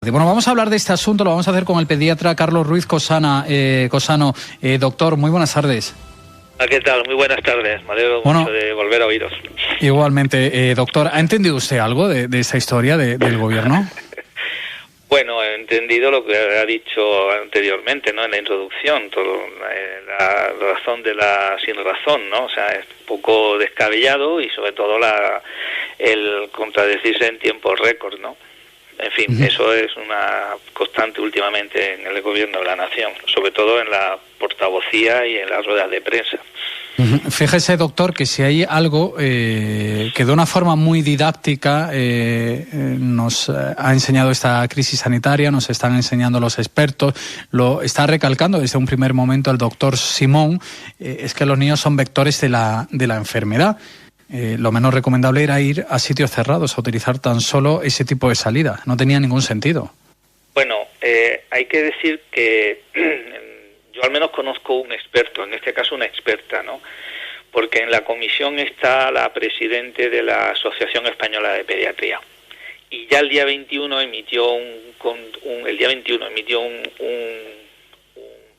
tarde. Bueno, vamos a hablar de este asunto, lo vamos a hacer con el pediatra Carlos Ruiz Cosano. Doctor, muy buenas tardes. ¿Qué tal? Muy buenas tardes. Me alegro mucho de volver a oíros. Igualmente. Doctor, ¿ha entendido usted algo de esta historia del gobierno? Bueno, he entendido lo que ha dicho anteriormente, ¿no? En la introducción, la razón de la sin razón, ¿no? O sea, es un poco descabellado y sobre todo el contradecirse en tiempos récord, ¿no? En fin, eso es una constante últimamente en el gobierno de la nación, sobre todo en la portavocía y en las ruedas de prensa. Fíjese, doctor, que si hay algo que de una forma muy didáctica nos ha enseñado esta crisis sanitaria, nos están enseñando los expertos, lo está recalcando desde un primer momento el doctor Simón, es que los niños son vectores de la enfermedad. Lo menos recomendable era ir a sitios cerrados, a utilizar tan solo ese tipo de salida. No tenía ningún sentido. Bueno, hay que decir que yo al menos conozco un experto, en este caso una experta, ¿no? Porque en la comisión está la presidente de la Asociación Española de Pediatría. Y ya el día 21 emitió un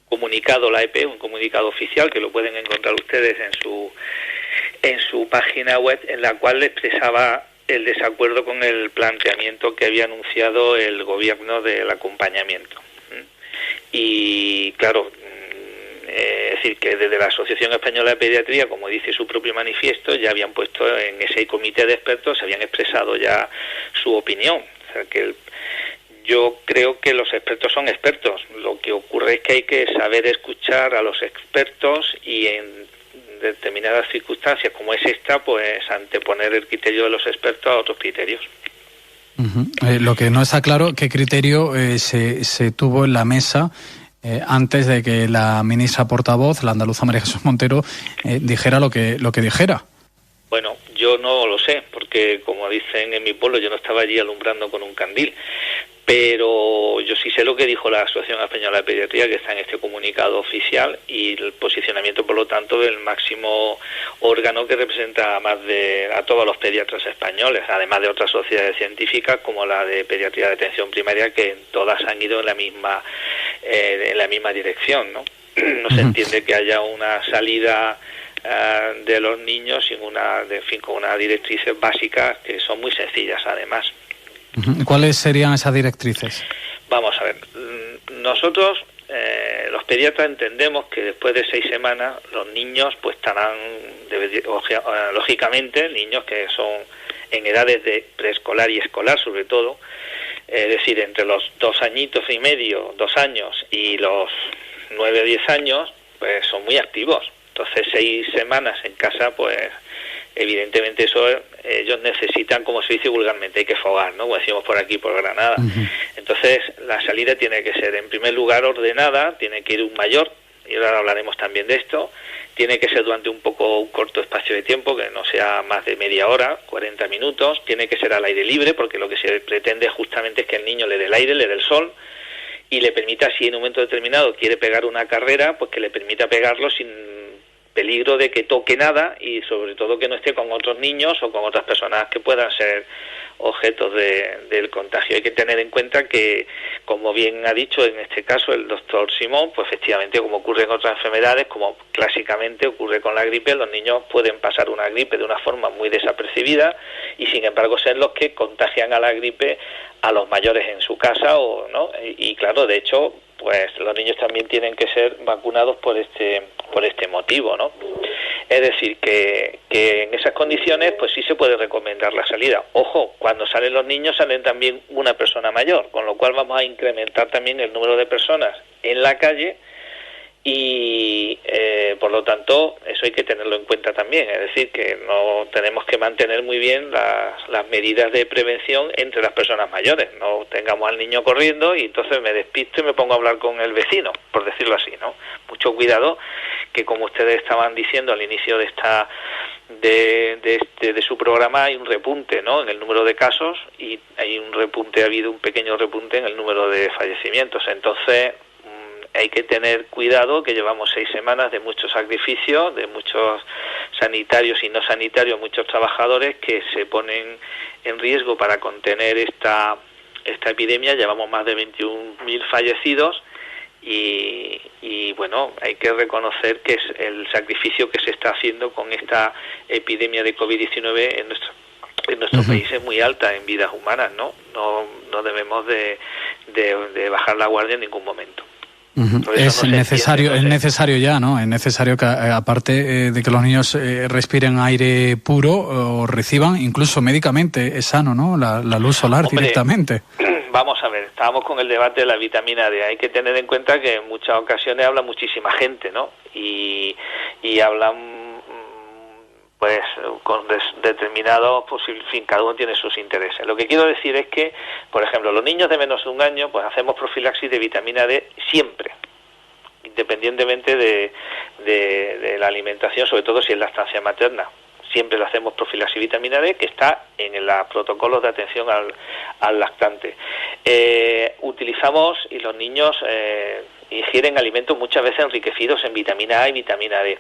comunicado, la EP, un comunicado oficial, que lo pueden encontrar ustedes en su página web, en la cual expresaba el desacuerdo con el planteamiento que había anunciado el gobierno del acompañamiento. Y claro, es decir, que desde la Asociación Española de Pediatría, como dice su propio manifiesto, ya habían puesto en ese comité de expertos, se habían expresado ya su opinión. O sea, que yo creo que los expertos son expertos. Lo que ocurre es que hay que saber escuchar a los expertos y en determinadas circunstancias como es esta, pues anteponer el criterio de los expertos a otros criterios. Lo que no está claro, ¿qué criterio se tuvo en la mesa antes de que la ministra portavoz, la andaluza María Jesús Montero, dijera lo que dijera? Bueno, yo no lo sé, porque como dicen en mi pueblo, yo no estaba allí alumbrando con un candil, pero yo sí sé lo que dijo la Asociación Española de Pediatría, que está en este comunicado oficial, y el posicionamiento, por lo tanto, del máximo órgano que representa a todos los pediatras españoles, además de otras sociedades científicas como la de Pediatría de Atención Primaria, que todas han ido en la misma dirección, ¿no? No se entiende que haya una salida de los niños con unas directrices básicas que son muy sencillas, además. ¿Cuáles serían esas directrices? Vamos a ver, nosotros los pediatras entendemos que después de 6 semanas los niños pues estarán lógicamente, niños que son en edades de preescolar y escolar sobre todo, es decir, entre los 2 añitos y medio, 2 años y los 9 o 10 años, pues son muy activos. Entonces 6 semanas en casa, pues evidentemente eso ellos necesitan, como se dice vulgarmente, hay que fogar, ¿no? Como decimos por aquí, por Granada. Entonces la salida tiene que ser, en primer lugar, ordenada, tiene que ir un mayor, y ahora hablaremos también de esto, tiene que ser durante un corto espacio de tiempo, que no sea más de media hora, 40 minutos, tiene que ser al aire libre, porque lo que se pretende justamente es que el niño le dé el aire, le dé el sol, y le permita, si en un momento determinado quiere pegar una carrera, pues que le permita pegarlo sin peligro de que toque nada y sobre todo que no esté con otros niños o con otras personas que puedan ser objetos del contagio. Hay que tener en cuenta que, como bien ha dicho en este caso el doctor Simón, pues efectivamente, como ocurre en otras enfermedades, como clásicamente ocurre con la gripe, los niños pueden pasar una gripe de una forma muy desapercibida y sin embargo ser los que contagian a la gripe a los mayores en su casa, o no. Y claro, de hecho, pues los niños también tienen que ser vacunados por este motivo, ¿no? Es decir, que en esas condiciones pues sí se puede recomendar la salida. Ojo, cuando salen los niños salen también una persona mayor, con lo cual vamos a incrementar también el número de personas en la calle y por lo tanto eso hay que tenerlo en cuenta también. Es decir, que no tenemos que mantener muy bien las medidas de prevención entre las personas mayores. No tengamos al niño corriendo y entonces me despisto y me pongo a hablar con el vecino, por decirlo así, ¿no? Mucho cuidado, que como ustedes estaban diciendo al inicio de su programa, hay un repunte, ¿no?, en el número de casos y ha habido un pequeño repunte en el número de fallecimientos. Entonces hay que tener cuidado, que llevamos 6 semanas de mucho sacrificio, de muchos sanitarios y no sanitarios, muchos trabajadores que se ponen en riesgo para contener esta esta epidemia, llevamos más de 21.000 fallecidos y bueno, hay que reconocer que es el sacrificio que se está haciendo con esta epidemia de COVID-19 en nuestro país es muy alta en vidas humanas, ¿no? No debemos de bajar la guardia en ningún momento. Es necesario ya, ¿no? Es necesario que, aparte de que los niños respiren aire puro o reciban, incluso médicamente, es sano, ¿no? La luz solar. Hombre, directamente. Vamos a ver, estábamos con el debate de la vitamina D. Hay que tener en cuenta que en muchas ocasiones habla muchísima gente, ¿no? Y hablan pues con determinados, pues en fin, cada uno tiene sus intereses. Lo que quiero decir es que, por ejemplo, los niños de menos de un año, pues hacemos profilaxis de vitamina D siempre, independientemente de la alimentación, sobre todo si es lactancia materna. Siempre le hacemos profilaxis de vitamina D, que está en los protocolos de atención al lactante. Utilizamos, y los niños ingieren alimentos muchas veces enriquecidos en vitamina A y vitamina D.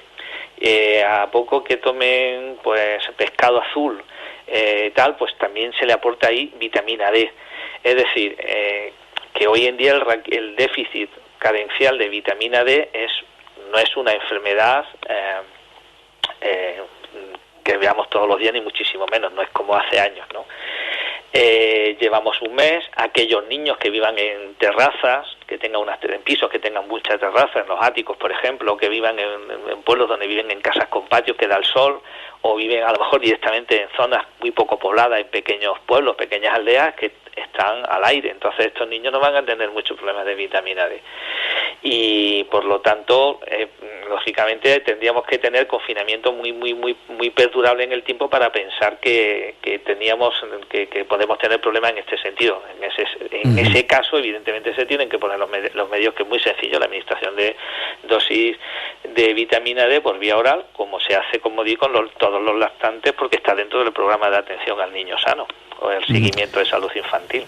A poco que tomen pues pescado azul pues también se le aporta ahí vitamina D. Es decir, que hoy en día el déficit carencial de vitamina D no es una enfermedad que veamos todos los días, ni muchísimo menos, no es como hace años, ¿no? Llevamos un mes, aquellos niños que vivan en terrazas, que tengan en pisos que tengan muchas terrazas, en los áticos, por ejemplo, que vivan en pueblos donde viven en casas con patios que da el sol, o viven a lo mejor directamente en zonas muy poco pobladas, en pequeños pueblos, pequeñas aldeas que están al aire. Entonces estos niños no van a tener muchos problemas de vitamina D. Y por lo tanto, lógicamente tendríamos que tener confinamiento muy perdurable en el tiempo para pensar que podemos tener problemas en este sentido. En ese caso, evidentemente, se tienen que poner los medios, que es muy sencillo, la administración de dosis de vitamina D por vía oral, como se hace, como digo, con todos los lactantes, porque está dentro del programa de atención al niño sano o el seguimiento de salud infantil.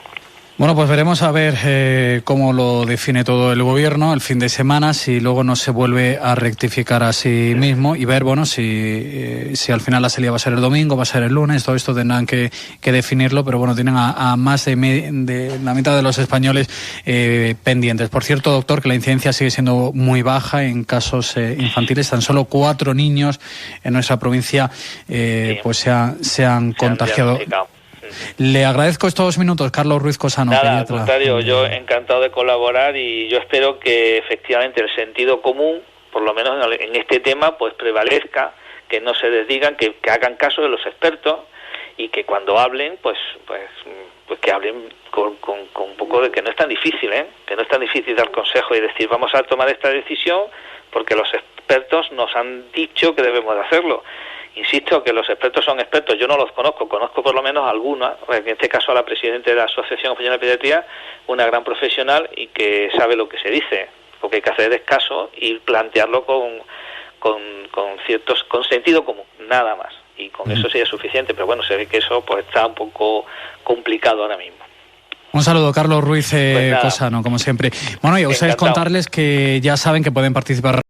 Bueno, pues veremos a ver cómo lo define todo el gobierno el fin de semana, si luego no se vuelve a rectificar a sí mismo, y ver, bueno, si al final la salida va a ser el domingo, va a ser el lunes. Todo esto tendrán que definirlo, pero bueno, tienen a más de la mitad de los españoles pendientes. Por cierto, doctor, que la incidencia sigue siendo muy baja en casos infantiles. Tan solo 4 niños en nuestra provincia pues se han contagiado. Le agradezco estos minutos, Carlos Ruiz Cosano. Nada, al contrario, yo encantado de colaborar, y yo espero que efectivamente el sentido común, por lo menos en este tema, pues prevalezca, que no se desdigan, que hagan caso de los expertos, y que cuando hablen, pues que hablen con un poco de que no es tan difícil, que no es tan difícil dar consejo y decir vamos a tomar esta decisión porque los expertos nos han dicho que debemos de hacerlo. Insisto que los expertos son expertos, yo no los conozco por lo menos alguna, en este caso a la presidenta de la Asociación Española de Pediatría, una gran profesional y que sabe lo que se dice, porque hay que hacer caso y plantearlo con sentido común, nada más, y con eso sería suficiente, pero bueno, se ve que eso pues está un poco complicado ahora mismo. Un saludo, Carlos Ruiz Cosano, como siempre. Bueno, y a ustedes contarles que ya saben que pueden participar